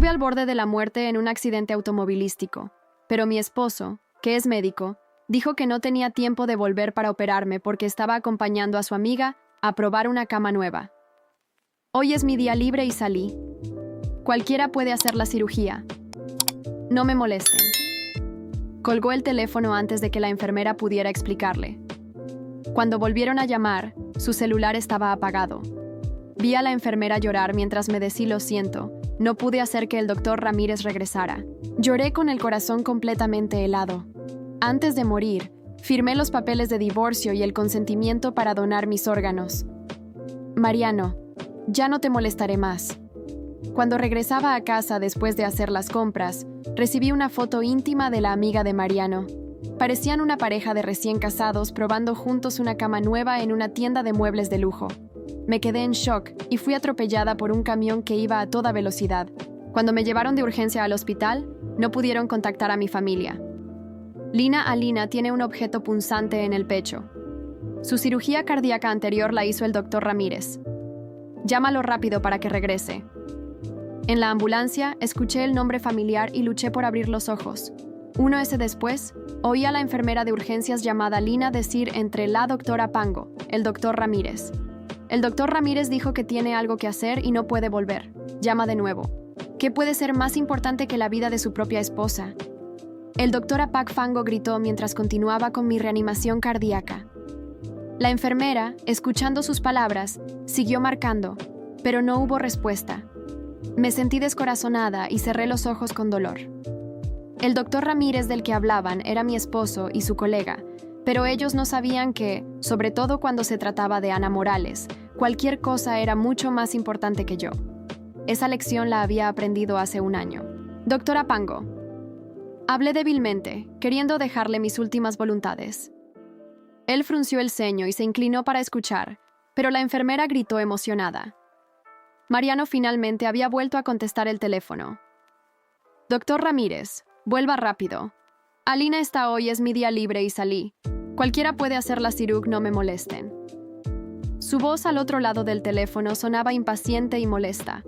Estuve al borde de la muerte en un accidente automovilístico, pero mi esposo, que es médico, dijo que no tenía tiempo de volver para operarme porque estaba acompañando a su amiga a probar una cama nueva. Hoy es mi día libre y salí. Cualquiera puede hacer la cirugía. No me molesten. Colgó el teléfono antes de que la enfermera pudiera explicarle. Cuando volvieron a llamar, su celular estaba apagado. Vi a la enfermera llorar mientras me decía lo siento. No pude hacer que el doctor Ramírez regresara. Lloré con el corazón completamente helado. Antes de morir, firmé los papeles de divorcio y el consentimiento para donar mis órganos. Mariano, ya no te molestaré más. Cuando regresaba a casa después de hacer las compras, recibí una foto íntima de la amiga de Mariano. Parecían una pareja de recién casados probando juntos una cama nueva en una tienda de muebles de lujo. Me quedé en shock y fui atropellada por un camión que iba a toda velocidad. Cuando me llevaron de urgencia al hospital, no pudieron contactar a mi familia. Lina Alina tiene un objeto punzante en el pecho. Su cirugía cardíaca anterior la hizo el doctor Ramírez. Llámalo rápido para que regrese. En la ambulancia, escuché el nombre familiar y luché por abrir los ojos. 1 ese después, oí a la enfermera de urgencias llamada Lina decir entre la doctora Pango, el doctor Ramírez. El doctor Ramírez dijo que tiene algo que hacer y no puede volver. Llama de nuevo. ¿Qué puede ser más importante que la vida de su propia esposa? El doctor Apac Fango gritó mientras continuaba con mi reanimación cardíaca. La enfermera, escuchando sus palabras, siguió marcando, pero no hubo respuesta. Me sentí descorazonada y cerré los ojos con dolor. El doctor Ramírez del que hablaban era mi esposo y su colega, pero ellos no sabían que, sobre todo cuando se trataba de Ana Morales, cualquier cosa era mucho más importante que yo. Esa lección la había aprendido hace 1 año. Doctora Pango. Hablé débilmente, queriendo dejarle mis últimas voluntades. Él frunció el ceño y se inclinó para escuchar, pero la enfermera gritó emocionada. Mariano finalmente había vuelto a contestar el teléfono. Doctor Ramírez, vuelva rápido. Alina está hoy, es mi día libre y salí. Cualquiera puede hacer la cirugía, no me molesten. Su voz al otro lado del teléfono sonaba impaciente y molesta.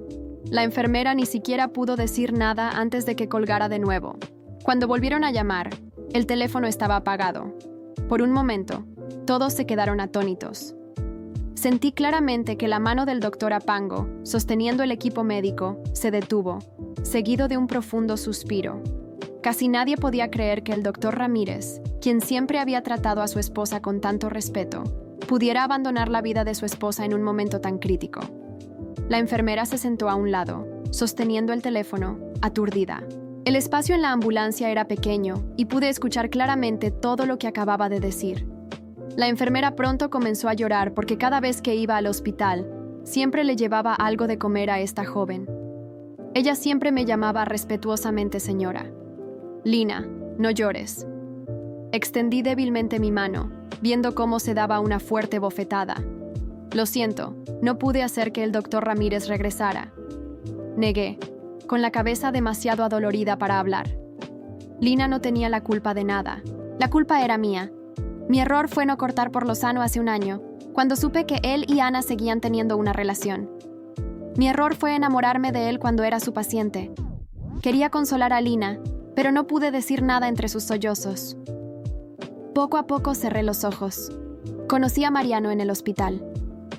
La enfermera ni siquiera pudo decir nada antes de que colgara de nuevo. Cuando volvieron a llamar, el teléfono estaba apagado. Por un momento, todos se quedaron atónitos. Sentí claramente que la mano del doctor Apango, sosteniendo el equipo médico, se detuvo, seguido de un profundo suspiro. Casi nadie podía creer que el doctor Ramírez, quien siempre había tratado a su esposa con tanto respeto, pudiera abandonar la vida de su esposa en un momento tan crítico. La enfermera se sentó a un lado, sosteniendo el teléfono, aturdida. El espacio en la ambulancia era pequeño y pude escuchar claramente todo lo que acababa de decir. La enfermera pronto comenzó a llorar porque cada vez que iba al hospital, siempre le llevaba algo de comer a esta joven. Ella siempre me llamaba respetuosamente señora. Lina, no llores. Extendí débilmente mi mano, viendo cómo se daba una fuerte bofetada. Lo siento, no pude hacer que el doctor Ramírez regresara. Negué, con la cabeza demasiado adolorida para hablar. Lina no tenía la culpa de nada. La culpa era mía. Mi error fue no cortar por lo sano hace 1 año, cuando supe que él y Ana seguían teniendo una relación. Mi error fue enamorarme de él cuando era su paciente. Quería consolar a Lina, pero no pude decir nada entre sus sollozos. Poco a poco cerré los ojos. Conocí a Mariano en el hospital.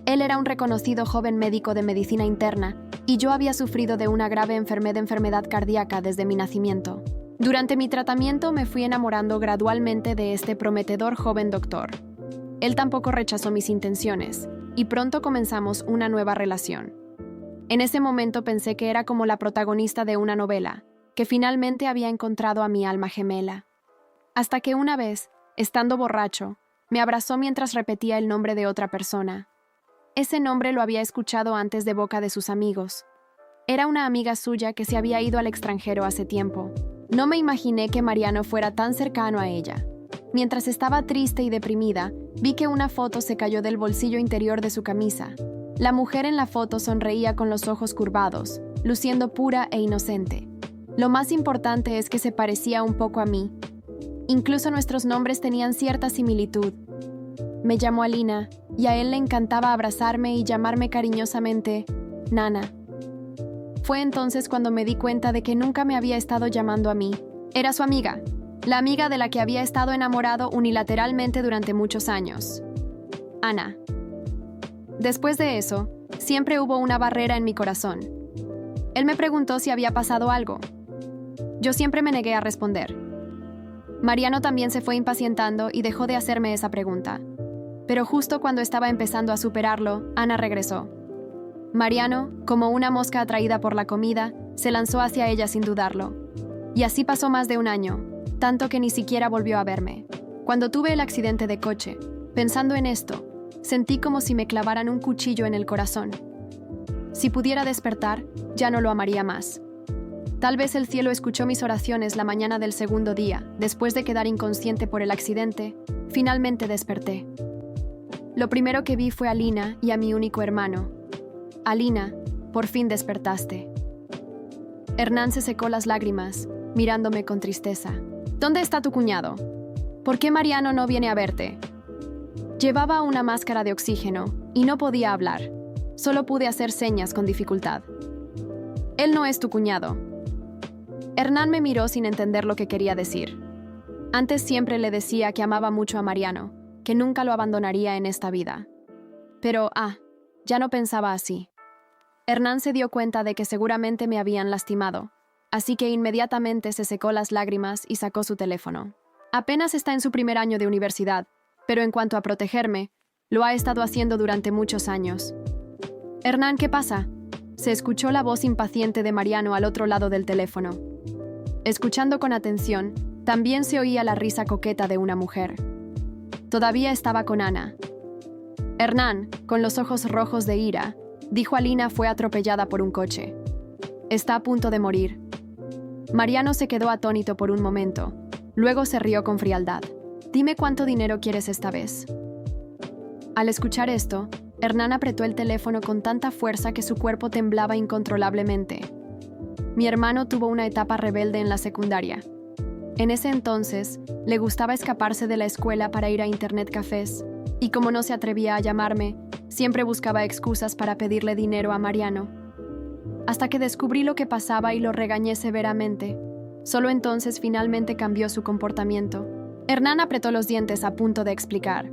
Él era un reconocido joven médico de medicina interna y yo había sufrido de una grave enfermedad cardíaca desde mi nacimiento. Durante mi tratamiento me fui enamorando gradualmente de este prometedor joven doctor. Él tampoco rechazó mis intenciones y pronto comenzamos una nueva relación. En ese momento pensé que era como la protagonista de una novela, que finalmente había encontrado a mi alma gemela. Hasta que una vez, estando borracho, me abrazó mientras repetía el nombre de otra persona. Ese nombre lo había escuchado antes de boca de sus amigos. Era una amiga suya que se había ido al extranjero hace tiempo. No me imaginé que Mariano fuera tan cercano a ella. Mientras estaba triste y deprimida, vi que una foto se cayó del bolsillo interior de su camisa. La mujer en la foto sonreía con los ojos curvados, luciendo pura e inocente. Lo más importante es que se parecía un poco a mí. Incluso nuestros nombres tenían cierta similitud. Me llamó Alina, y a él le encantaba abrazarme y llamarme cariñosamente Nana. Fue entonces cuando me di cuenta de que nunca me había estado llamando a mí. Era su amiga, la amiga de la que había estado enamorado unilateralmente durante muchos años. Ana. Después de eso, siempre hubo una barrera en mi corazón. Él me preguntó si había pasado algo. Yo siempre me negué a responder. Mariano también se fue impacientando y dejó de hacerme esa pregunta. Pero justo cuando estaba empezando a superarlo, Ana regresó. Mariano, como una mosca atraída por la comida, se lanzó hacia ella sin dudarlo. Y así pasó más de un año, tanto que ni siquiera volvió a verme. Cuando tuve el accidente de coche, pensando en esto, sentí como si me clavaran un cuchillo en el corazón. Si pudiera despertar, ya no lo amaría más. Tal vez el cielo escuchó mis oraciones la mañana del segundo día, después de quedar inconsciente por el accidente, finalmente desperté. Lo primero que vi fue a Lina y a mi único hermano. Alina, por fin despertaste. Hernán se secó las lágrimas, mirándome con tristeza. ¿Dónde está tu cuñado? ¿Por qué Mariano no viene a verte? Llevaba una máscara de oxígeno y no podía hablar. Solo pude hacer señas con dificultad. Él no es tu cuñado. Hernán me miró sin entender lo que quería decir. Antes siempre le decía que amaba mucho a Mariano, que nunca lo abandonaría en esta vida. Pero, ya no pensaba así. Hernán se dio cuenta de que seguramente me habían lastimado, así que inmediatamente se secó las lágrimas y sacó su teléfono. Apenas está en su primer año de universidad, pero en cuanto a protegerme, lo ha estado haciendo durante muchos años. Hernán, ¿qué pasa? Se escuchó la voz impaciente de Mariano al otro lado del teléfono. Escuchando con atención, también se oía la risa coqueta de una mujer. Todavía estaba con Ana. Hernán, con los ojos rojos de ira, dijo a Lina fue atropellada por un coche. Está a punto de morir. Mariano se quedó atónito por un momento. Luego se rió con frialdad. Dime cuánto dinero quieres esta vez. Al escuchar esto, Hernán apretó el teléfono con tanta fuerza que su cuerpo temblaba incontrolablemente. Mi hermano tuvo una etapa rebelde en la secundaria. En ese entonces, le gustaba escaparse de la escuela para ir a internet cafés, y como no se atrevía a llamarme, siempre buscaba excusas para pedirle dinero a Mariano. Hasta que descubrí lo que pasaba y lo regañé severamente. Solo entonces finalmente cambió su comportamiento. Hernán apretó los dientes a punto de explicar.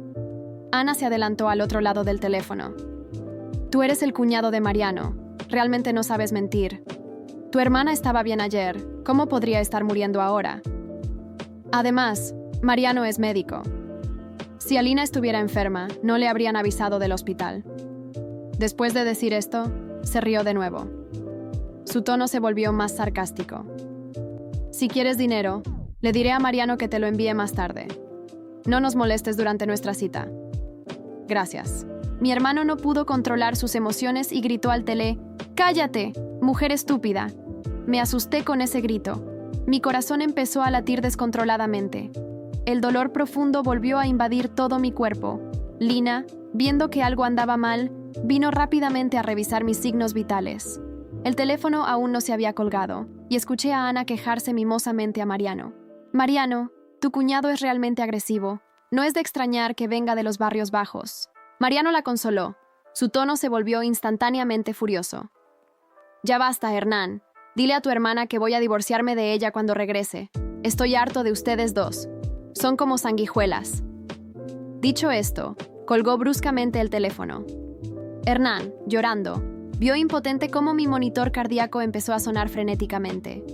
Ana se adelantó al otro lado del teléfono. Tú eres el cuñado de Mariano. Realmente no sabes mentir. Tu hermana estaba bien ayer. ¿Cómo podría estar muriendo ahora? Además, Mariano es médico. Si Alina estuviera enferma, no le habrían avisado del hospital. Después de decir esto, se rió de nuevo. Su tono se volvió más sarcástico. Si quieres dinero, le diré a Mariano que te lo envíe más tarde. No nos molestes durante nuestra cita. Gracias. Mi hermano no pudo controlar sus emociones y gritó al tele: ¡Cállate, mujer estúpida! Me asusté con ese grito. Mi corazón empezó a latir descontroladamente. El dolor profundo volvió a invadir todo mi cuerpo. Lina, viendo que algo andaba mal, vino rápidamente a revisar mis signos vitales. El teléfono aún no se había colgado, y escuché a Ana quejarse mimosamente a Mariano. Mariano, tu cuñado es realmente agresivo. No es de extrañar que venga de los barrios bajos. Mariano la consoló. Su tono se volvió instantáneamente furioso. Ya basta, Hernán. Dile a tu hermana que voy a divorciarme de ella cuando regrese. Estoy harto de ustedes dos. Son como sanguijuelas. Dicho esto, colgó bruscamente el teléfono. Hernán, llorando, vio impotente cómo mi monitor cardíaco empezó a sonar frenéticamente.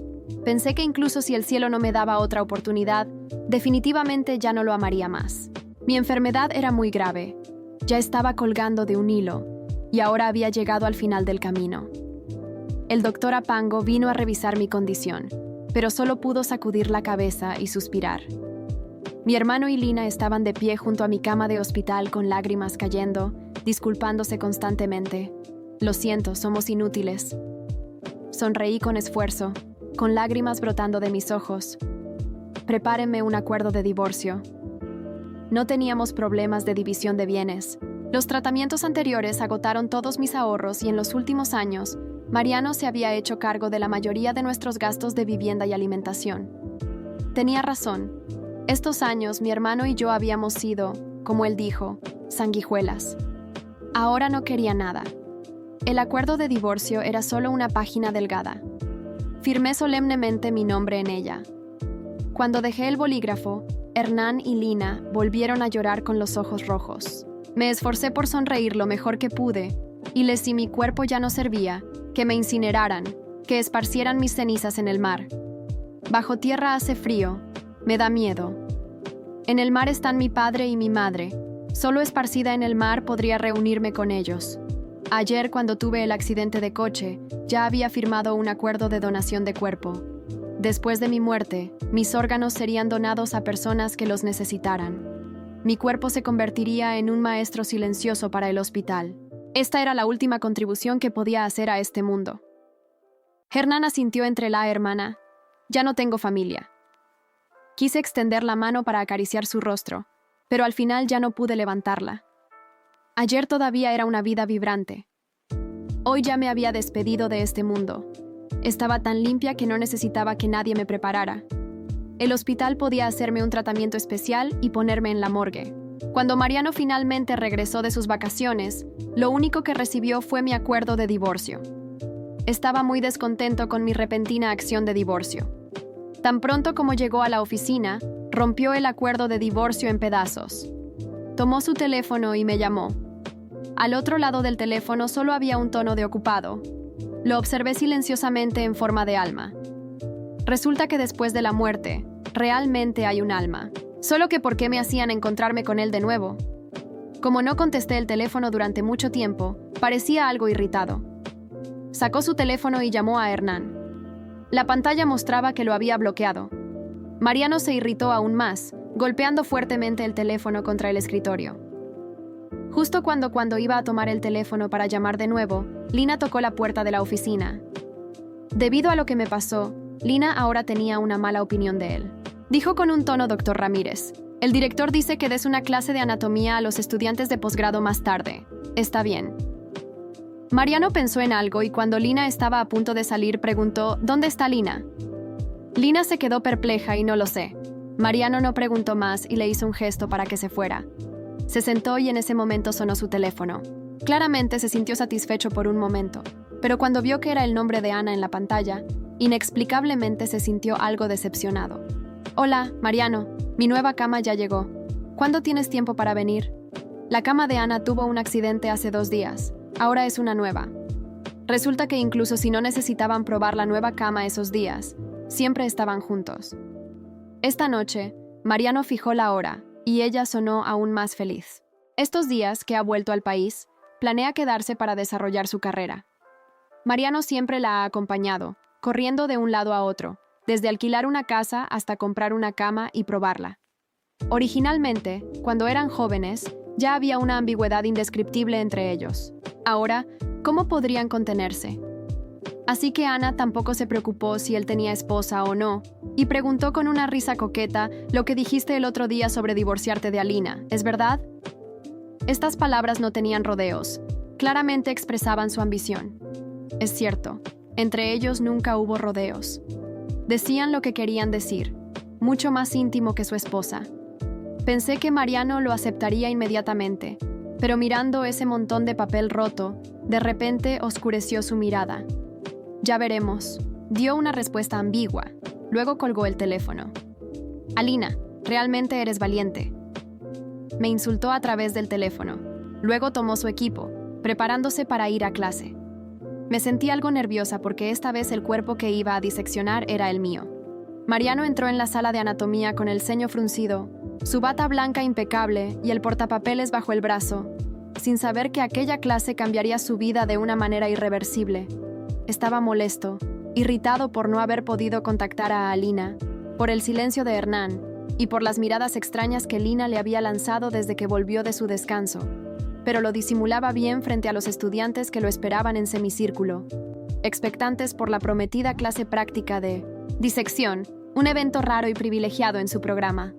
Pensé que incluso si el cielo no me daba otra oportunidad, definitivamente ya no lo amaría más. Mi enfermedad era muy grave. Ya estaba colgando de un hilo, y ahora había llegado al final del camino. El doctor Apango vino a revisar mi condición, pero solo pudo sacudir la cabeza y suspirar. Mi hermano y Lina estaban de pie junto a mi cama de hospital con lágrimas cayendo, disculpándose constantemente. Lo siento, somos inútiles. Sonreí con esfuerzo, con lágrimas brotando de mis ojos. Prepárenme un acuerdo de divorcio. No teníamos problemas de división de bienes. Los tratamientos anteriores agotaron todos mis ahorros y en los últimos años, Mariano se había hecho cargo de la mayoría de nuestros gastos de vivienda y alimentación. Tenía razón. Estos años mi hermano y yo habíamos sido, como él dijo, sanguijuelas. Ahora no quería nada. El acuerdo de divorcio era solo una página delgada. Firmé solemnemente mi nombre en ella. Cuando dejé el bolígrafo, Hernán y Lina volvieron a llorar con los ojos rojos. Me esforcé por sonreír lo mejor que pude, y les si mi cuerpo ya no servía, que me incineraran, que esparcieran mis cenizas en el mar. Bajo tierra hace frío, me da miedo. En el mar están mi padre y mi madre. Solo esparcida en el mar podría reunirme con ellos. Ayer, cuando tuve el accidente de coche, ya había firmado un acuerdo de donación de cuerpo. Después de mi muerte, mis órganos serían donados a personas que los necesitaran. Mi cuerpo se convertiría en un maestro silencioso para el hospital. Esta era la última contribución que podía hacer a este mundo. Hernán asintió entre la hermana. Ya no tengo familia. Quise extender la mano para acariciar su rostro, pero al final ya no pude levantarla. Ayer todavía era una vida vibrante. Hoy ya me había despedido de este mundo. Estaba tan limpia que no necesitaba que nadie me preparara. El hospital podía hacerme un tratamiento especial y ponerme en la morgue. Cuando Mariano finalmente regresó de sus vacaciones, lo único que recibió fue mi acuerdo de divorcio. Estaba muy descontento con mi repentina acción de divorcio. Tan pronto como llegó a la oficina, rompió el acuerdo de divorcio en pedazos. Tomó su teléfono y me llamó. Al otro lado del teléfono solo había un tono de ocupado. Lo observé silenciosamente en forma de alma. Resulta que después de la muerte, realmente hay un alma. Solo que ¿por qué me hacían encontrarme con él de nuevo? Como no contesté el teléfono durante mucho tiempo, parecía algo irritado. Sacó su teléfono y llamó a Hernán. La pantalla mostraba que lo había bloqueado. Mariano se irritó aún más, golpeando fuertemente el teléfono contra el escritorio. Justo cuando iba a tomar el teléfono para llamar de nuevo, Lina tocó la puerta de la oficina. Debido a lo que me pasó, Lina ahora tenía una mala opinión de él. Dijo con un tono: Dr. Ramírez, el director dice que des una clase de anatomía a los estudiantes de posgrado más tarde. Está bien. Mariano pensó en algo y cuando Lina estaba a punto de salir preguntó: ¿Dónde está Lina? Lina se quedó perpleja y no lo sé. Mariano no preguntó más y le hizo un gesto para que se fuera. Se sentó y en ese momento sonó su teléfono. Claramente se sintió satisfecho por un momento, pero cuando vio que era el nombre de Ana en la pantalla, inexplicablemente se sintió algo decepcionado. Hola, Mariano, mi nueva cama ya llegó. ¿Cuándo tienes tiempo para venir? La cama de Ana tuvo un accidente hace 2 días. Ahora es una nueva. Resulta que incluso si no necesitaban probar la nueva cama esos días, siempre estaban juntos. Esta noche, Mariano fijó la hora y ella sonó aún más feliz. Estos días que ha vuelto al país, planea quedarse para desarrollar su carrera. Mariano siempre la ha acompañado, corriendo de un lado a otro, desde alquilar una casa hasta comprar una cama y probarla. Originalmente, cuando eran jóvenes, ya había una ambigüedad indescriptible entre ellos. Ahora, ¿cómo podrían contenerse? Así que Ana tampoco se preocupó si él tenía esposa o no, y preguntó con una risa coqueta lo que dijiste el otro día sobre divorciarte de Alina, ¿es verdad? Estas palabras no tenían rodeos, claramente expresaban su ambición. Es cierto, entre ellos nunca hubo rodeos. Decían lo que querían decir, mucho más íntimo que su esposa. Pensé que Mariano lo aceptaría inmediatamente, pero mirando ese montón de papel roto, de repente oscureció su mirada. Ya veremos. Dio una respuesta ambigua. Luego colgó el teléfono. Alina, realmente eres valiente. Me insultó a través del teléfono. Luego tomó su equipo, preparándose para ir a clase. Me sentí algo nerviosa porque esta vez el cuerpo que iba a diseccionar era el mío. Mariano entró en la sala de anatomía con el ceño fruncido, su bata blanca impecable y el portapapeles bajo el brazo, sin saber que aquella clase cambiaría su vida de una manera irreversible. Estaba molesto, irritado por no haber podido contactar a Alina, por el silencio de Hernán y por las miradas extrañas que Lina le había lanzado desde que volvió de su descanso, pero lo disimulaba bien frente a los estudiantes que lo esperaban en semicírculo, expectantes por la prometida clase práctica de disección, un evento raro y privilegiado en su programa.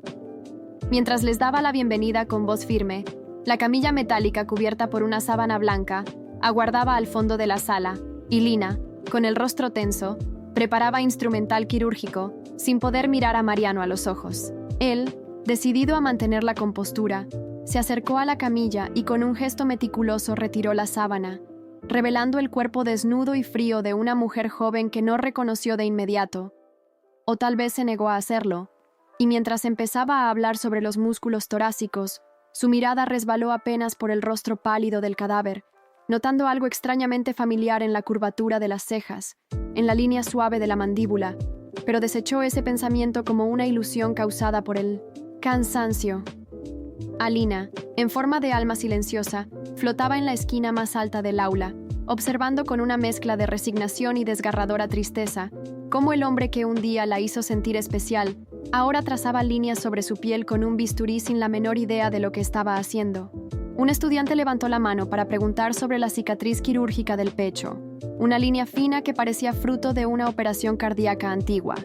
Mientras les daba la bienvenida con voz firme, la camilla metálica cubierta por una sábana blanca aguardaba al fondo de la sala, y Lina, con el rostro tenso, preparaba instrumental quirúrgico, sin poder mirar a Mariano a los ojos. Él, decidido a mantener la compostura, se acercó a la camilla y con un gesto meticuloso retiró la sábana, revelando el cuerpo desnudo y frío de una mujer joven que no reconoció de inmediato, o tal vez se negó a hacerlo, y mientras empezaba a hablar sobre los músculos torácicos, su mirada resbaló apenas por el rostro pálido del cadáver, notando algo extrañamente familiar en la curvatura de las cejas, en la línea suave de la mandíbula, pero desechó ese pensamiento como una ilusión causada por el cansancio. Alina, en forma de alma silenciosa, flotaba en la esquina más alta del aula, observando con una mezcla de resignación y desgarradora tristeza cómo el hombre que un día la hizo sentir especial ahora trazaba líneas sobre su piel con un bisturí sin la menor idea de lo que estaba haciendo. Un estudiante levantó la mano para preguntar sobre la cicatriz quirúrgica del pecho, una línea fina que parecía fruto de una operación cardíaca antigua.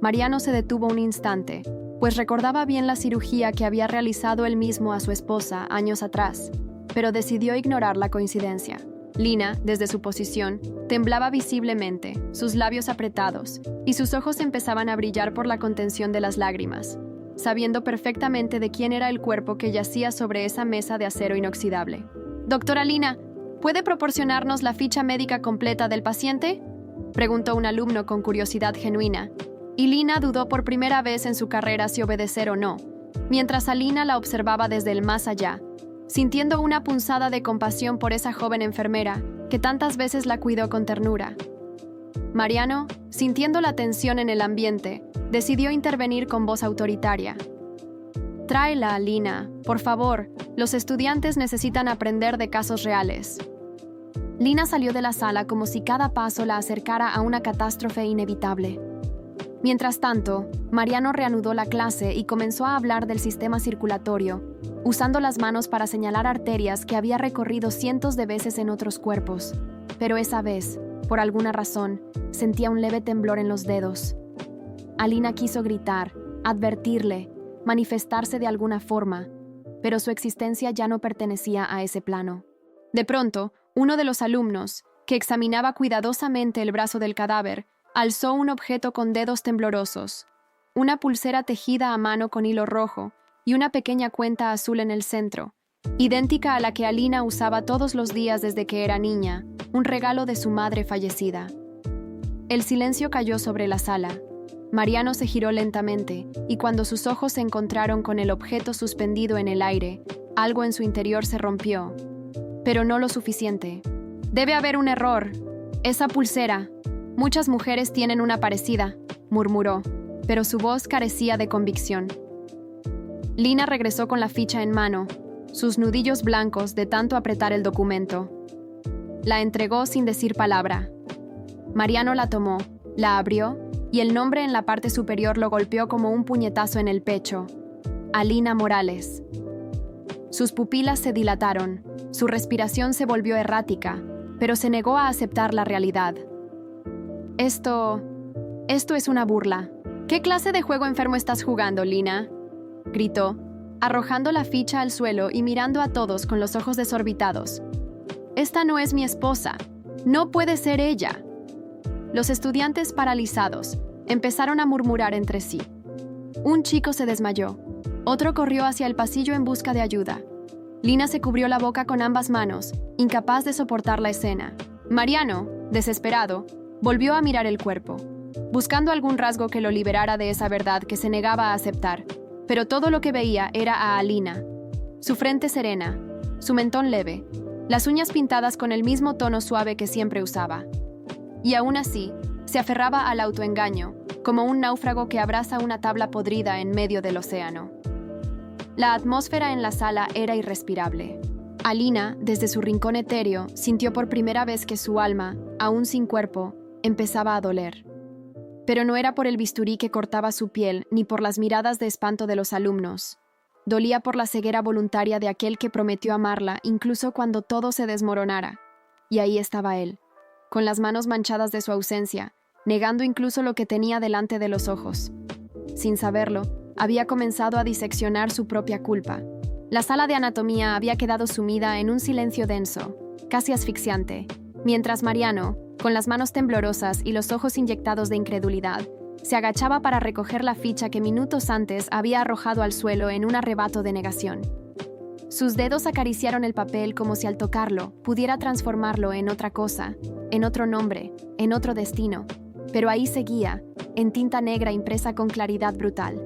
Mariano se detuvo un instante, pues recordaba bien la cirugía que había realizado él mismo a su esposa años atrás, pero decidió ignorar la coincidencia. Lina, desde su posición, temblaba visiblemente, sus labios apretados, y sus ojos empezaban a brillar por la contención de las lágrimas, sabiendo perfectamente de quién era el cuerpo que yacía sobre esa mesa de acero inoxidable. «Doctora Lina, ¿puede proporcionarnos la ficha médica completa del paciente?», preguntó un alumno con curiosidad genuina, y Lina dudó por primera vez en su carrera si obedecer o no, mientras Alina la observaba desde el más allá, sintiendo una punzada de compasión por esa joven enfermera que tantas veces la cuidó con ternura. Mariano, sintiendo la tensión en el ambiente, decidió intervenir con voz autoritaria. «Tráela, Lina, por favor, los estudiantes necesitan aprender de casos reales». Lina salió de la sala como si cada paso la acercara a una catástrofe inevitable. Mientras tanto, Mariano reanudó la clase y comenzó a hablar del sistema circulatorio, usando las manos para señalar arterias que había recorrido cientos de veces en otros cuerpos. Pero esa vez, por alguna razón, sentía un leve temblor en los dedos. Alina quiso gritar, advertirle, manifestarse de alguna forma, pero su existencia ya no pertenecía a ese plano. De pronto, uno de los alumnos, que examinaba cuidadosamente el brazo del cadáver, alzó un objeto con dedos temblorosos, una pulsera tejida a mano con hilo rojo y una pequeña cuenta azul en el centro, idéntica a la que Alina usaba todos los días desde que era niña, un regalo de su madre fallecida. El silencio cayó sobre la sala. Mariano se giró lentamente, y cuando sus ojos se encontraron con el objeto suspendido en el aire, algo en su interior se rompió. Pero no lo suficiente. «Debe haber un error. Esa pulsera. Muchas mujeres tienen una parecida», murmuró, pero su voz carecía de convicción. Lina regresó con la ficha en mano, sus nudillos blancos de tanto apretar el documento. La entregó sin decir palabra. Mariano la tomó, la abrió, y el nombre en la parte superior lo golpeó como un puñetazo en el pecho. Alina Morales. Sus pupilas se dilataron, su respiración se volvió errática, pero se negó a aceptar la realidad. Esto es una burla. «¿Qué clase de juego enfermo estás jugando, Lina?», gritó, arrojando la ficha al suelo y mirando a todos con los ojos desorbitados. «Esta no es mi esposa. No puede ser ella». Los estudiantes, paralizados, empezaron a murmurar entre sí. Un chico se desmayó. Otro corrió hacia el pasillo en busca de ayuda. Lina se cubrió la boca con ambas manos, incapaz de soportar la escena. Mariano, desesperado, volvió a mirar el cuerpo, buscando algún rasgo que lo liberara de esa verdad que se negaba a aceptar, pero todo lo que veía era a Alina. Su frente serena, su mentón leve, las uñas pintadas con el mismo tono suave que siempre usaba. Y aún así, se aferraba al autoengaño, como un náufrago que abraza una tabla podrida en medio del océano. La atmósfera en la sala era irrespirable. Alina, desde su rincón etéreo, sintió por primera vez que su alma, aún sin cuerpo, empezaba a doler. Pero no era por el bisturí que cortaba su piel, ni por las miradas de espanto de los alumnos. Dolía por la ceguera voluntaria de aquel que prometió amarla incluso cuando todo se desmoronara. Y ahí estaba él, con las manos manchadas de su ausencia, negando incluso lo que tenía delante de los ojos. Sin saberlo, había comenzado a diseccionar su propia culpa. La sala de anatomía había quedado sumida en un silencio denso, casi asfixiante, mientras Mariano, con las manos temblorosas y los ojos inyectados de incredulidad, se agachaba para recoger la ficha que minutos antes había arrojado al suelo en un arrebato de negación. Sus dedos acariciaron el papel como si al tocarlo pudiera transformarlo en otra cosa, en otro nombre, en otro destino. Pero ahí seguía, en tinta negra impresa con claridad brutal.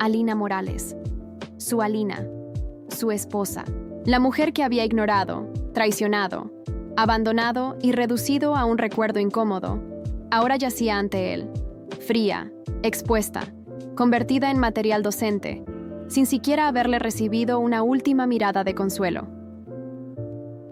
Alina Morales. Su Alina. Su esposa. La mujer que había ignorado, traicionado, abandonado y reducido a un recuerdo incómodo, ahora yacía ante él, fría, expuesta, convertida en material docente, sin siquiera haberle recibido una última mirada de consuelo.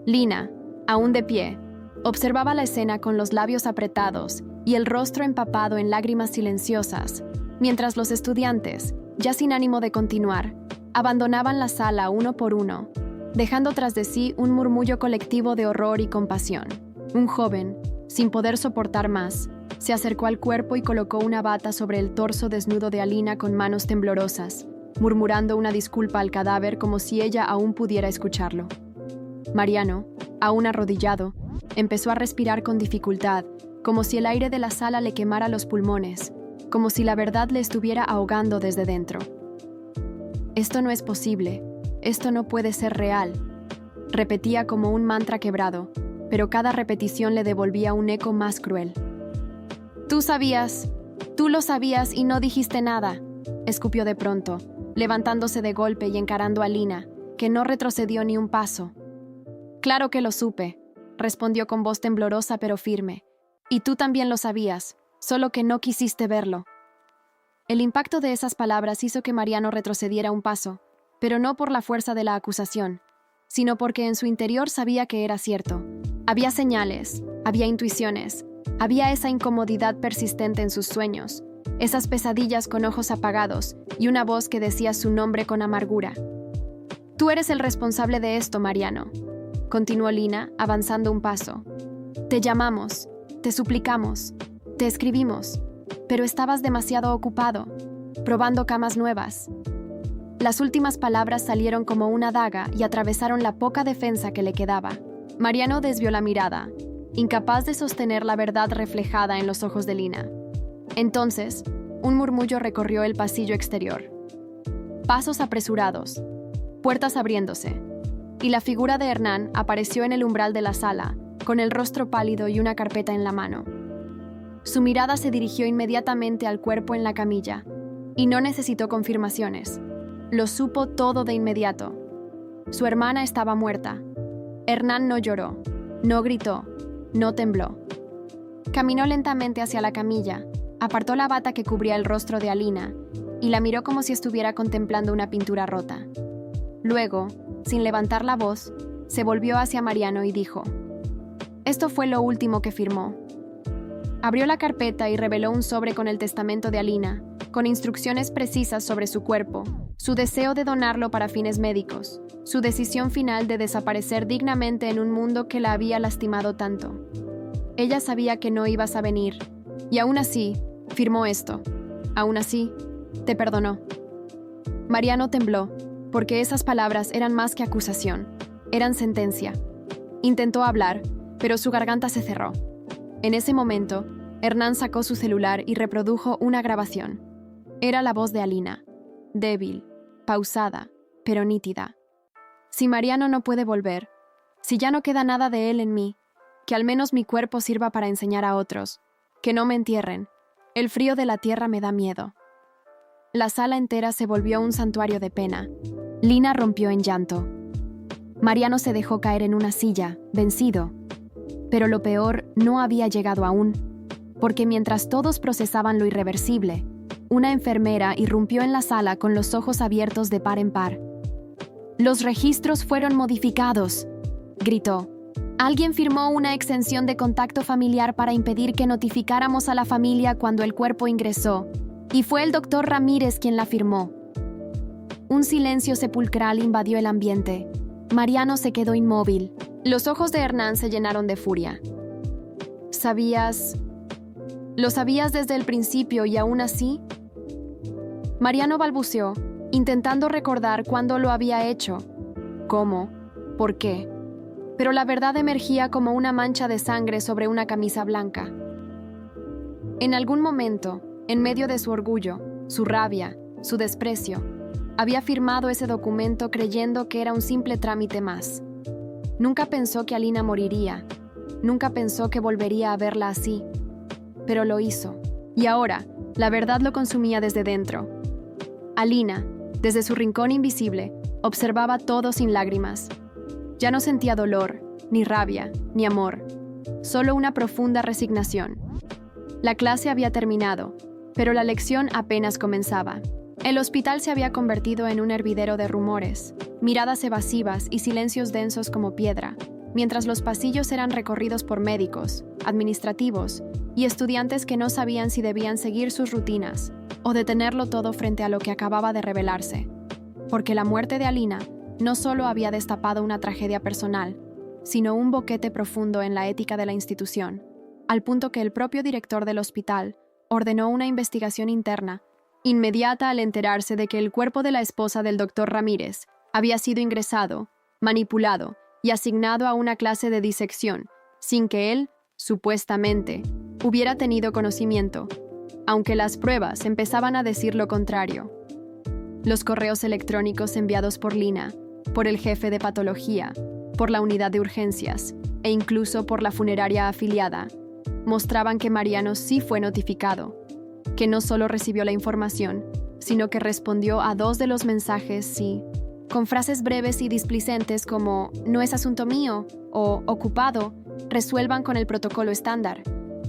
Lina, aún de pie, observaba la escena con los labios apretados y el rostro empapado en lágrimas silenciosas, mientras los estudiantes, ya sin ánimo de continuar, abandonaban la sala uno por uno, dejando tras de sí un murmullo colectivo de horror y compasión. Un joven, sin poder soportar más, se acercó al cuerpo y colocó una bata sobre el torso desnudo de Alina con manos temblorosas, murmurando una disculpa al cadáver como si ella aún pudiera escucharlo. Mariano, aún arrodillado, empezó a respirar con dificultad, como si el aire de la sala le quemara los pulmones, como si la verdad le estuviera ahogando desde dentro. Esto no es posible, esto no puede ser real, repetía como un mantra quebrado, pero cada repetición le devolvía un eco más cruel. Tú lo sabías y no dijiste nada, escupió de pronto, levantándose de golpe y encarando a Lina, que no retrocedió ni un paso. Claro que lo supe, respondió con voz temblorosa pero firme. Y tú también lo sabías, solo que no quisiste verlo. El impacto de esas palabras hizo que Mariano retrocediera un paso, pero no por la fuerza de la acusación, sino porque en su interior sabía que era cierto. Había señales, había intuiciones, había esa incomodidad persistente en sus sueños, esas pesadillas con ojos apagados y una voz que decía su nombre con amargura. Tú eres el responsable de esto, Mariano, continuó Lina, avanzando un paso. Te llamamos, te suplicamos, te escribimos, pero estabas demasiado ocupado, probando camas nuevas. Las últimas palabras salieron como una daga y atravesaron la poca defensa que le quedaba. Mariano desvió la mirada, incapaz de sostener la verdad reflejada en los ojos de Lina. Entonces, un murmullo recorrió el pasillo exterior. Pasos apresurados, puertas abriéndose, y la figura de Hernán apareció en el umbral de la sala, con el rostro pálido y una carpeta en la mano. Su mirada se dirigió inmediatamente al cuerpo en la camilla, y no necesitó confirmaciones. Lo supo todo de inmediato. Su hermana estaba muerta. Hernán no lloró, no gritó, no tembló. Caminó lentamente hacia la camilla, apartó la bata que cubría el rostro de Alina y la miró como si estuviera contemplando una pintura rota. Luego, sin levantar la voz, se volvió hacia Mariano y dijo: «Esto fue lo último que firmó». Abrió la carpeta y reveló un sobre con el testamento de Alina, con instrucciones precisas sobre su cuerpo, su deseo de donarlo para fines médicos, su decisión final de desaparecer dignamente en un mundo que la había lastimado tanto. Ella sabía que no ibas a venir, y aún así, firmó esto. Aún así, te perdonó. Mariano tembló, porque esas palabras eran más que acusación, eran sentencia. Intentó hablar, pero su garganta se cerró. En ese momento, Hernán sacó su celular y reprodujo una grabación. Era la voz de Alina, débil, pausada, pero nítida. Si Mariano no puede volver, si ya no queda nada de él en mí, que al menos mi cuerpo sirva para enseñar a otros, que no me entierren. El frío de la tierra me da miedo. La sala entera se volvió un santuario de pena. Lina rompió en llanto. Mariano se dejó caer en una silla, vencido. Pero lo peor no había llegado aún, porque mientras todos procesaban lo irreversible, una enfermera irrumpió en la sala con los ojos abiertos de par en par. «Los registros fueron modificados», gritó. «Alguien firmó una exención de contacto familiar para impedir que notificáramos a la familia cuando el cuerpo ingresó, y fue el doctor Ramírez quien la firmó». Un silencio sepulcral invadió el ambiente. Mariano se quedó inmóvil. Los ojos de Hernán se llenaron de furia. ¿Lo sabías desde el principio y aún así? Mariano balbuceó, intentando recordar cuándo lo había hecho, cómo, por qué. Pero la verdad emergía como una mancha de sangre sobre una camisa blanca. En algún momento, en medio de su orgullo, su rabia, su desprecio, Había firmado ese documento creyendo que era un simple trámite más. Nunca pensó que Alina moriría. Nunca pensó que volvería a verla así. Pero lo hizo. Y ahora, la verdad lo consumía desde dentro. Alina, desde su rincón invisible, observaba todo sin lágrimas. Ya no sentía dolor, ni rabia, ni amor. Solo una profunda resignación. La clase había terminado, pero la lección apenas comenzaba. El hospital se había convertido en un hervidero de rumores, miradas evasivas y silencios densos como piedra, mientras los pasillos eran recorridos por médicos, administrativos y estudiantes que no sabían si debían seguir sus rutinas o detenerlo todo frente a lo que acababa de revelarse. Porque la muerte de Alina no solo había destapado una tragedia personal, sino un boquete profundo en la ética de la institución, al punto que el propio director del hospital ordenó una investigación interna inmediata al enterarse de que el cuerpo de la esposa del doctor Ramírez había sido ingresado, manipulado y asignado a una clase de disección, sin que él, supuestamente, hubiera tenido conocimiento, aunque las pruebas empezaban a decir lo contrario. Los correos electrónicos enviados por Lina, por el jefe de patología, por la unidad de urgencias e incluso por la funeraria afiliada, mostraban que Mariano sí fue notificado, que no solo recibió la información, sino que respondió a 2 de los mensajes sí, con frases breves y displicentes como «no es asunto mío» o «ocupado», resuelvan con el protocolo estándar,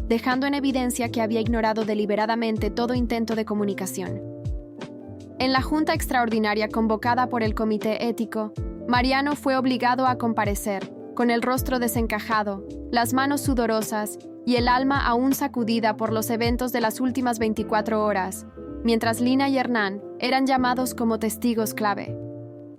dejando en evidencia que había ignorado deliberadamente todo intento de comunicación. En la junta extraordinaria convocada por el comité ético, Mariano fue obligado a comparecer, con el rostro desencajado, las manos sudorosas y el alma aún sacudida por los eventos de las últimas 24 horas, mientras Lina y Hernán eran llamados como testigos clave.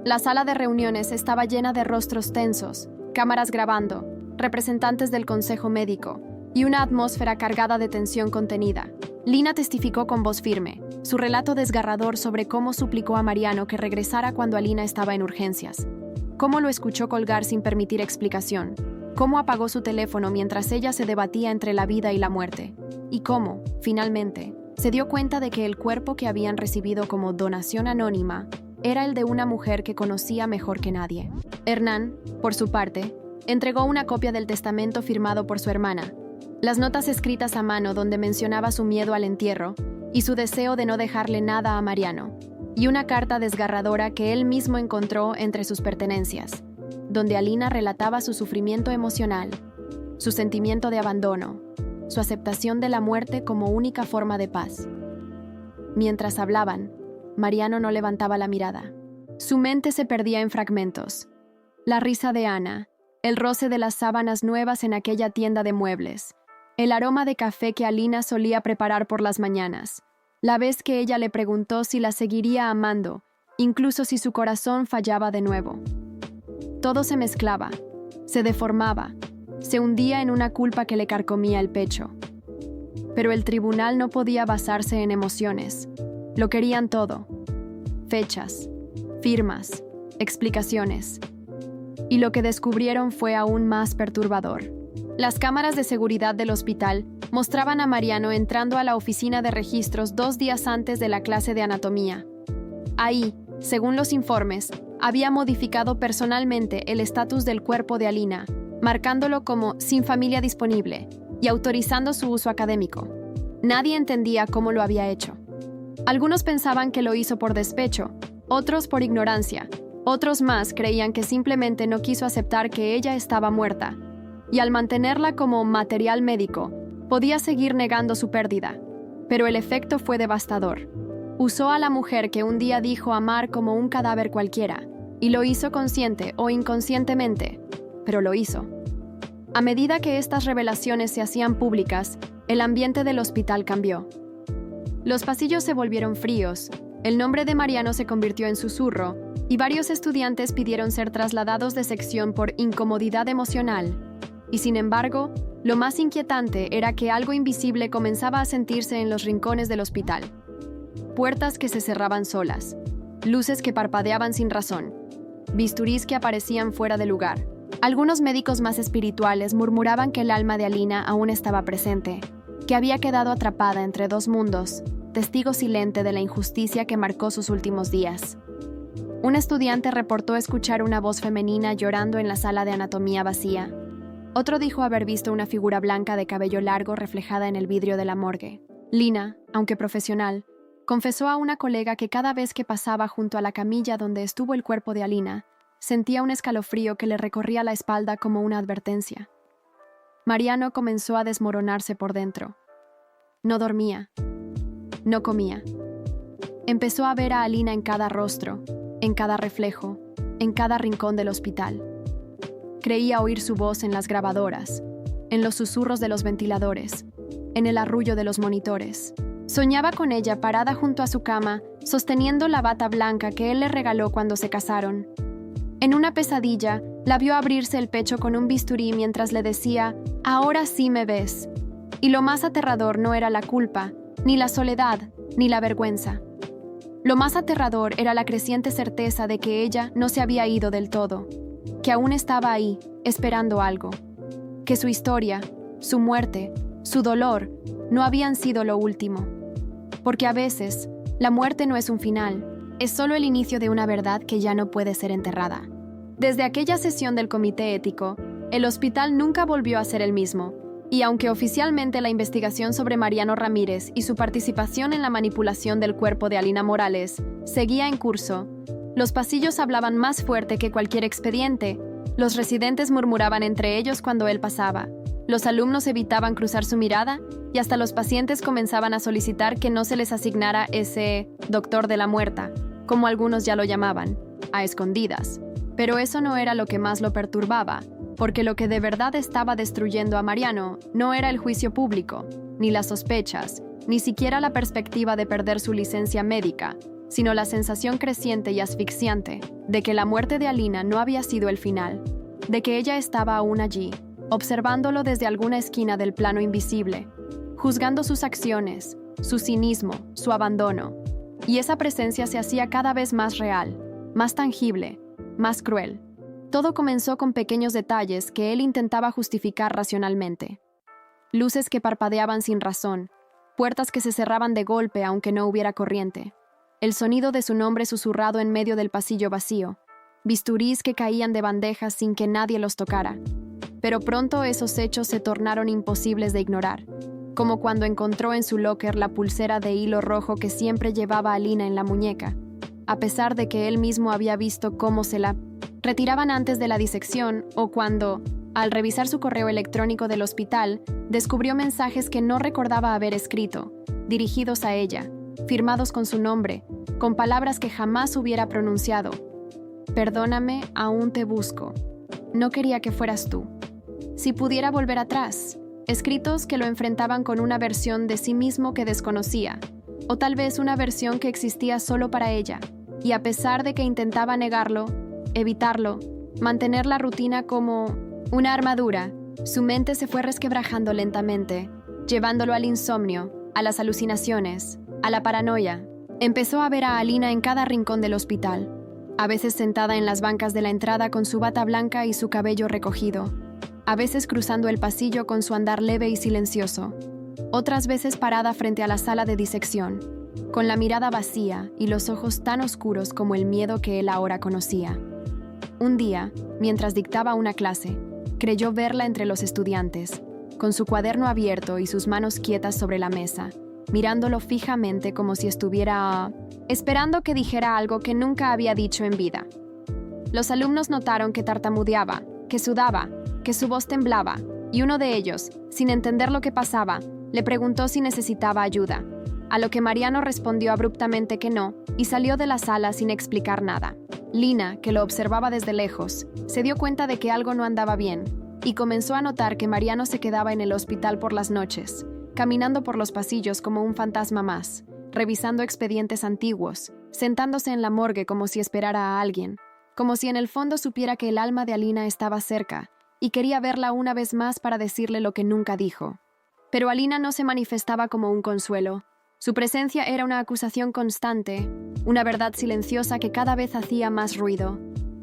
La sala de reuniones estaba llena de rostros tensos, cámaras grabando, representantes del consejo médico y una atmósfera cargada de tensión contenida. Lina testificó con voz firme, su relato desgarrador sobre cómo suplicó a Mariano que regresara cuando Alina estaba en urgencias, cómo lo escuchó colgar sin permitir explicación, cómo apagó su teléfono mientras ella se debatía entre la vida y la muerte, y cómo, finalmente, se dio cuenta de que el cuerpo que habían recibido como donación anónima era el de una mujer que conocía mejor que nadie. Hernán, por su parte, entregó una copia del testamento firmado por su hermana, las notas escritas a mano donde mencionaba su miedo al entierro y su deseo de no dejarle nada a Mariano, y una carta desgarradora que él mismo encontró entre sus pertenencias, donde Alina relataba su sufrimiento emocional, su sentimiento de abandono, su aceptación de la muerte como única forma de paz. Mientras hablaban, Mariano no levantaba la mirada. Su mente se perdía en fragmentos. La risa de Ana, el roce de las sábanas nuevas en aquella tienda de muebles, el aroma de café que Alina solía preparar por las mañanas, la vez que ella le preguntó si la seguiría amando, incluso si su corazón fallaba de nuevo. Todo se mezclaba, se deformaba, se hundía en una culpa que le carcomía el pecho. Pero el tribunal no podía basarse en emociones. Lo querían todo. Fechas, firmas, explicaciones. Y lo que descubrieron fue aún más perturbador. Las cámaras de seguridad del hospital mostraban a Mariano entrando a la oficina de registros 2 días antes de la clase de anatomía. Ahí, según los informes, había modificado personalmente el estatus del cuerpo de Alina, marcándolo como sin familia disponible y autorizando su uso académico. Nadie entendía cómo lo había hecho. Algunos pensaban que lo hizo por despecho, otros por ignorancia, otros más creían que simplemente no quiso aceptar que ella estaba muerta, y al mantenerla como material médico, podía seguir negando su pérdida. Pero el efecto fue devastador. Usó a la mujer que un día dijo amar como un cadáver cualquiera, y lo hizo consciente o inconscientemente, pero lo hizo. A medida que estas revelaciones se hacían públicas, el ambiente del hospital cambió. Los pasillos se volvieron fríos, el nombre de Mariano se convirtió en susurro, y varios estudiantes pidieron ser trasladados de sección por incomodidad emocional. Y sin embargo, lo más inquietante era que algo invisible comenzaba a sentirse en los rincones del hospital. Puertas que se cerraban solas, luces que parpadeaban sin razón, bisturís que aparecían fuera de lugar. Algunos médicos más espirituales murmuraban que el alma de Alina aún estaba presente, que había quedado atrapada entre 2 mundos, testigo silente de la injusticia que marcó sus últimos días. Un estudiante reportó escuchar una voz femenina llorando en la sala de anatomía vacía. Otro dijo haber visto una figura blanca de cabello largo reflejada en el vidrio de la morgue. Lina, aunque profesional, confesó a una colega que cada vez que pasaba junto a la camilla donde estuvo el cuerpo de Alina, sentía un escalofrío que le recorría la espalda como una advertencia. Mariano comenzó a desmoronarse por dentro. No dormía. No comía. Empezó a ver a Alina en cada rostro, en cada reflejo, en cada rincón del hospital. Creía oír su voz en las grabadoras, en los susurros de los ventiladores, en el arrullo de los monitores. Soñaba con ella parada junto a su cama, sosteniendo la bata blanca que él le regaló cuando se casaron. En una pesadilla, la vio abrirse el pecho con un bisturí mientras le decía, «Ahora sí me ves». Y lo más aterrador no era la culpa, ni la soledad, ni la vergüenza. Lo más aterrador era la creciente certeza de que ella no se había ido del todo, que aún estaba ahí, esperando algo, que su historia, su muerte, su dolor, no habían sido lo último. Porque a veces, la muerte no es un final, es solo el inicio de una verdad que ya no puede ser enterrada. Desde aquella sesión del comité ético, el hospital nunca volvió a ser el mismo, y aunque oficialmente la investigación sobre Mariano Ramírez y su participación en la manipulación del cuerpo de Alina Morales seguía en curso, los pasillos hablaban más fuerte que cualquier expediente, los residentes murmuraban entre ellos cuando él pasaba, los alumnos evitaban cruzar su mirada y hasta los pacientes comenzaban a solicitar que no se les asignara ese doctor de la muerta, como algunos ya lo llamaban, a escondidas. Pero eso no era lo que más lo perturbaba, porque lo que de verdad estaba destruyendo a Mariano no era el juicio público, ni las sospechas, ni siquiera la perspectiva de perder su licencia médica, sino la sensación creciente y asfixiante de que la muerte de Alina no había sido el final, de que ella estaba aún allí, observándolo desde alguna esquina del plano invisible, juzgando sus acciones, su cinismo, su abandono. Y esa presencia se hacía cada vez más real, más tangible, más cruel. Todo comenzó con pequeños detalles que él intentaba justificar racionalmente. Luces que parpadeaban sin razón, puertas que se cerraban de golpe aunque no hubiera corriente, el sonido de su nombre susurrado en medio del pasillo vacío, bisturís que caían de bandejas sin que nadie los tocara. Pero pronto esos hechos se tornaron imposibles de ignorar, como cuando encontró en su locker la pulsera de hilo rojo que siempre llevaba Alina en la muñeca, a pesar de que él mismo había visto cómo se la retiraban antes de la disección, o cuando, al revisar su correo electrónico del hospital, descubrió mensajes que no recordaba haber escrito, dirigidos a ella, firmados con su nombre, con palabras que jamás hubiera pronunciado. «Perdóname, aún te busco. No quería que fueras tú. Si pudiera volver atrás», escritos que lo enfrentaban con una versión de sí mismo que desconocía, o tal vez una versión que existía solo para ella, y a pesar de que intentaba negarlo, evitarlo, mantener la rutina como una armadura, su mente se fue resquebrajando lentamente, llevándolo al insomnio, a las alucinaciones, a la paranoia. Empezó a ver a Alina en cada rincón del hospital, a veces sentada en las bancas de la entrada con su bata blanca y su cabello recogido, a veces cruzando el pasillo con su andar leve y silencioso, otras veces parada frente a la sala de disección, con la mirada vacía y los ojos tan oscuros como el miedo que él ahora conocía. Un día, mientras dictaba una clase, creyó verla entre los estudiantes, con su cuaderno abierto y sus manos quietas sobre la mesa, mirándolo fijamente como si estuviera esperando que dijera algo que nunca había dicho en vida. Los alumnos notaron que tartamudeaba, que sudaba, que su voz temblaba, y uno de ellos, sin entender lo que pasaba, le preguntó si necesitaba ayuda, a lo que Mariano respondió abruptamente que no, y salió de la sala sin explicar nada. Lina, que lo observaba desde lejos, se dio cuenta de que algo no andaba bien, y comenzó a notar que Mariano se quedaba en el hospital por las noches, caminando por los pasillos como un fantasma más, revisando expedientes antiguos, sentándose en la morgue como si esperara a alguien, como si en el fondo supiera que el alma de Alina estaba cerca, y quería verla una vez más para decirle lo que nunca dijo. Pero Alina no se manifestaba como un consuelo. Su presencia era una acusación constante, una verdad silenciosa que cada vez hacía más ruido.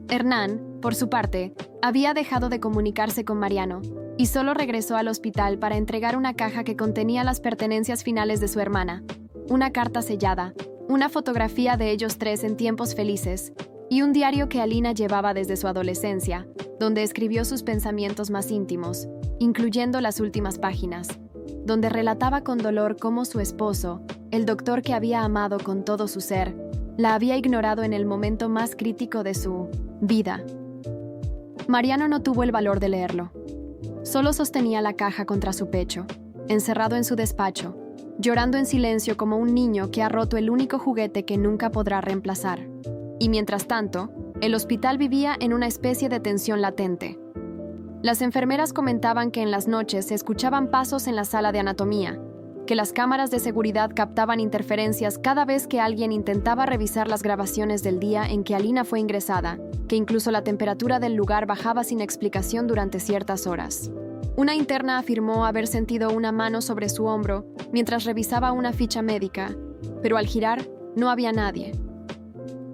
Hernán, por su parte, había dejado de comunicarse con Mariano y solo regresó al hospital para entregar una caja que contenía las pertenencias finales de su hermana, una carta sellada, una fotografía de ellos tres en tiempos felices y un diario que Alina llevaba desde su adolescencia, donde escribió sus pensamientos más íntimos, incluyendo las últimas páginas, donde relataba con dolor cómo su esposo, el doctor que había amado con todo su ser, la había ignorado en el momento más crítico de su vida. Mariano no tuvo el valor de leerlo. Solo sostenía la caja contra su pecho, encerrado en su despacho, llorando en silencio como un niño que ha roto el único juguete que nunca podrá reemplazar. Y mientras tanto, el hospital vivía en una especie de tensión latente. Las enfermeras comentaban que en las noches se escuchaban pasos en la sala de anatomía, que las cámaras de seguridad captaban interferencias cada vez que alguien intentaba revisar las grabaciones del día en que Alina fue ingresada, que incluso la temperatura del lugar bajaba sin explicación durante ciertas horas. Una interna afirmó haber sentido una mano sobre su hombro mientras revisaba una ficha médica, pero al girar no había nadie.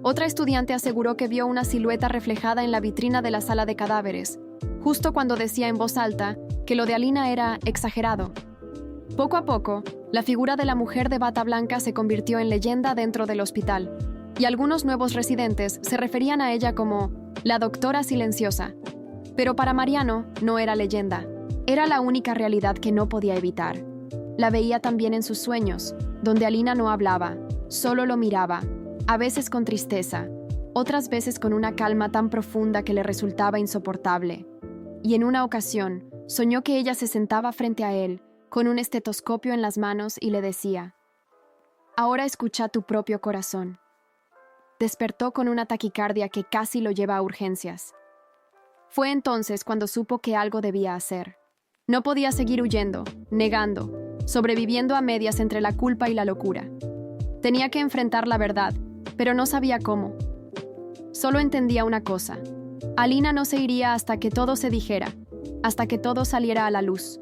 Otra estudiante aseguró que vio una silueta reflejada en la vitrina de la sala de cadáveres, justo cuando decía en voz alta que lo de Alina era exagerado. Poco a poco, la figura de la mujer de bata blanca se convirtió en leyenda dentro del hospital, y algunos nuevos residentes se referían a ella como la doctora silenciosa. Pero para Mariano no era leyenda, era la única realidad que no podía evitar. La veía también en sus sueños, donde Alina no hablaba, solo lo miraba, a veces con tristeza, otras veces con una calma tan profunda que le resultaba insoportable. Y en una ocasión, soñó que ella se sentaba frente a él, con un estetoscopio en las manos y le decía: «Ahora escucha tu propio corazón». Despertó con una taquicardia que casi lo lleva a urgencias. Fue entonces cuando supo que algo debía hacer. No podía seguir huyendo, negando, sobreviviendo a medias entre la culpa y la locura. Tenía que enfrentar la verdad, pero no sabía cómo. Solo entendía una cosa: Alina no se iría hasta que todo se dijera, hasta que todo saliera a la luz.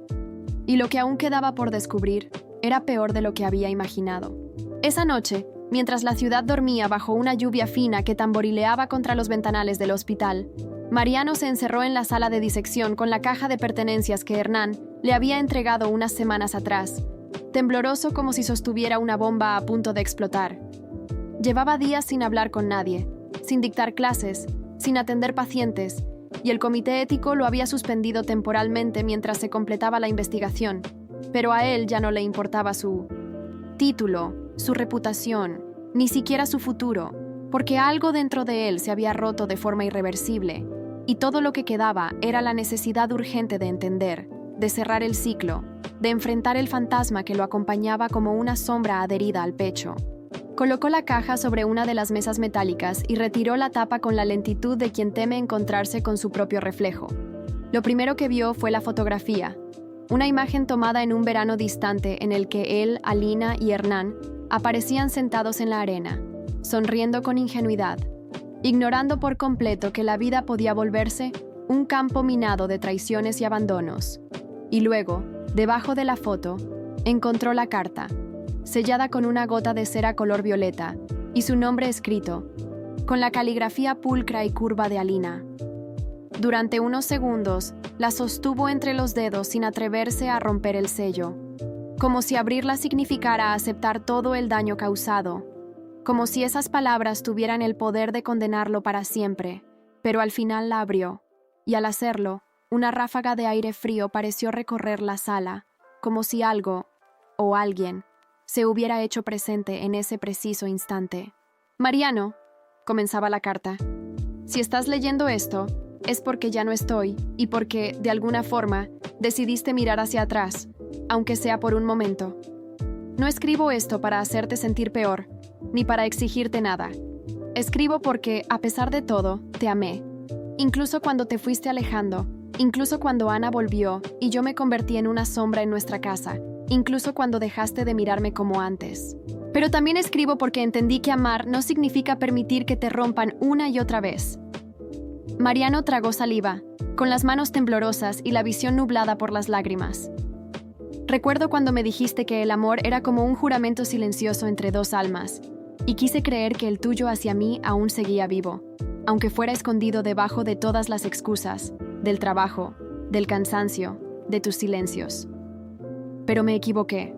Y lo que aún quedaba por descubrir era peor de lo que había imaginado. Esa noche, mientras la ciudad dormía bajo una lluvia fina que tamborileaba contra los ventanales del hospital, Mariano se encerró en la sala de disección con la caja de pertenencias que Hernán le había entregado unas semanas atrás, tembloroso como si sostuviera una bomba a punto de explotar. Llevaba días sin hablar con nadie, sin dictar clases, sin atender pacientes, y el comité ético lo había suspendido temporalmente mientras se completaba la investigación, pero a él ya no le importaba su título, su reputación, ni siquiera su futuro, porque algo dentro de él se había roto de forma irreversible, y todo lo que quedaba era la necesidad urgente de entender, de cerrar el ciclo, de enfrentar el fantasma que lo acompañaba como una sombra adherida al pecho. Colocó la caja sobre una de las mesas metálicas y retiró la tapa con la lentitud de quien teme encontrarse con su propio reflejo. Lo primero que vio fue la fotografía, una imagen tomada en un verano distante en el que él, Alina y Hernán aparecían sentados en la arena, sonriendo con ingenuidad, ignorando por completo que la vida podía volverse un campo minado de traiciones y abandonos. Y luego, debajo de la foto, encontró la carta, sellada con una gota de cera color violeta, y su nombre escrito, con la caligrafía pulcra y curva de Alina. Durante unos segundos, la sostuvo entre los dedos sin atreverse a romper el sello, como si abrirla significara aceptar todo el daño causado, como si esas palabras tuvieran el poder de condenarlo para siempre, pero al final la abrió, y al hacerlo, una ráfaga de aire frío pareció recorrer la sala, como si algo, o alguien, se hubiera hecho presente en ese preciso instante. «Mariano», comenzaba la carta, «si estás leyendo esto, es porque ya no estoy y porque, de alguna forma, decidiste mirar hacia atrás, aunque sea por un momento. No escribo esto para hacerte sentir peor, ni para exigirte nada. Escribo porque, a pesar de todo, te amé. Incluso cuando te fuiste alejando, incluso cuando Ana volvió y yo me convertí en una sombra en nuestra casa, incluso cuando dejaste de mirarme como antes. Pero también escribo porque entendí que amar no significa permitir que te rompan una y otra vez». Mariano tragó saliva, con las manos temblorosas y la visión nublada por las lágrimas. «Recuerdo cuando me dijiste que el amor era como un juramento silencioso entre dos almas, y quise creer que el tuyo hacia mí aún seguía vivo, aunque fuera escondido debajo de todas las excusas, del trabajo, del cansancio, de tus silencios. Pero me equivoqué.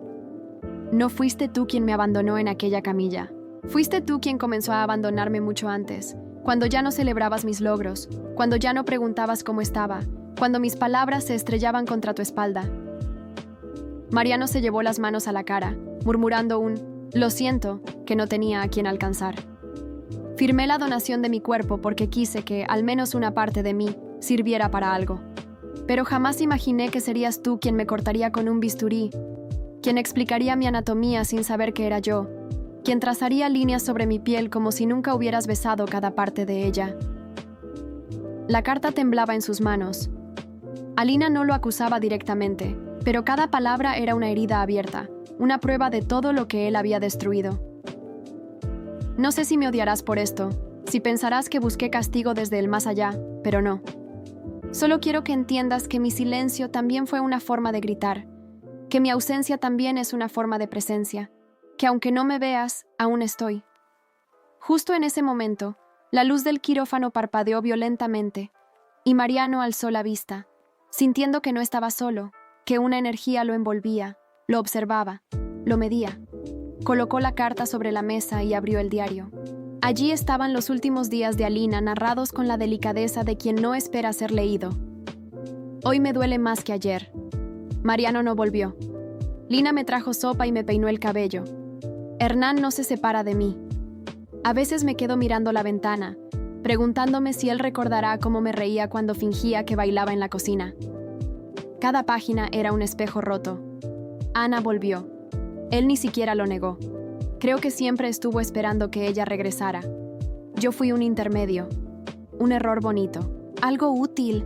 No fuiste tú quien me abandonó en aquella camilla. Fuiste tú quien comenzó a abandonarme mucho antes, cuando ya no celebrabas mis logros, cuando ya no preguntabas cómo estaba, cuando mis palabras se estrellaban contra tu espalda. Mariano se llevó las manos a la cara, murmurando un «lo siento» que no tenía a quien alcanzar. Firmé la donación de mi cuerpo porque quise que, al menos una parte de mí, sirviera para algo. Pero jamás imaginé que serías tú quien me cortaría con un bisturí, quien explicaría mi anatomía sin saber que era yo, quien trazaría líneas sobre mi piel como si nunca hubieras besado cada parte de ella. La carta temblaba en sus manos. Alina no lo acusaba directamente, pero cada palabra era una herida abierta, una prueba de todo lo que él había destruido. No sé si me odiarás por esto, si pensarás que busqué castigo desde el más allá, pero no. Solo quiero que entiendas que mi silencio también fue una forma de gritar, que mi ausencia también es una forma de presencia, que aunque no me veas, aún estoy. Justo en ese momento, la luz del quirófano parpadeó violentamente, y Mariano alzó la vista, sintiendo que no estaba solo, que una energía lo envolvía, lo observaba, lo medía. Colocó la carta sobre la mesa y abrió el diario. Allí estaban los últimos días de Alina narrados con la delicadeza de quien no espera ser leído. Hoy me duele más que ayer. Mariano no volvió. Lina me trajo sopa y me peinó el cabello. Hernán no se separa de mí. A veces me quedo mirando la ventana, preguntándome si él recordará cómo me reía cuando fingía que bailaba en la cocina. Cada página era un espejo roto. Ana volvió. Él ni siquiera lo negó. Creo que siempre estuvo esperando que ella regresara. Yo fui un intermedio, un error bonito, algo útil,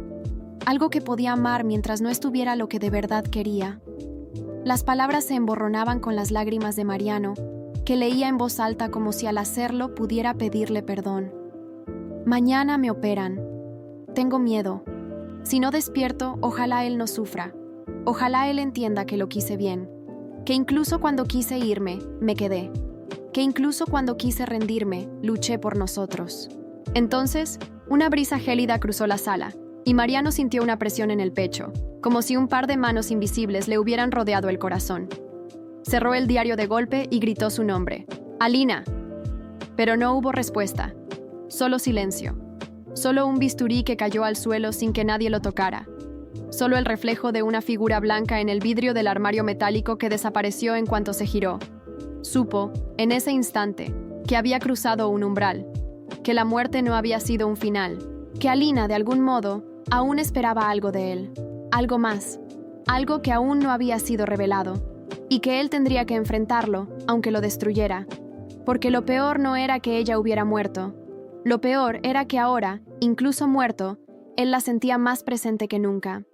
algo que podía amar mientras no estuviera lo que de verdad quería. Las palabras se emborronaban con las lágrimas de Mariano, que leía en voz alta como si al hacerlo pudiera pedirle perdón. Mañana me operan. Tengo miedo. Si no despierto, ojalá él no sufra. Ojalá él entienda que lo quise bien. Que incluso cuando quise irme, me quedé. Que incluso cuando quise rendirme, luché por nosotros. Entonces, una brisa gélida cruzó la sala, y Mariano sintió una presión en el pecho, como si un par de manos invisibles le hubieran rodeado el corazón. Cerró el diario de golpe y gritó su nombre. «Alina». Pero no hubo respuesta. Solo silencio. Solo un bisturí que cayó al suelo sin que nadie lo tocara. Solo el reflejo de una figura blanca en el vidrio del armario metálico que desapareció en cuanto se giró. Supo, en ese instante, que había cruzado un umbral, que la muerte no había sido un final, que Alina, de algún modo, aún esperaba algo de él, algo más, algo que aún no había sido revelado, y que él tendría que enfrentarlo, aunque lo destruyera, porque lo peor no era que ella hubiera muerto, lo peor era que ahora, incluso muerto, él la sentía más presente que nunca.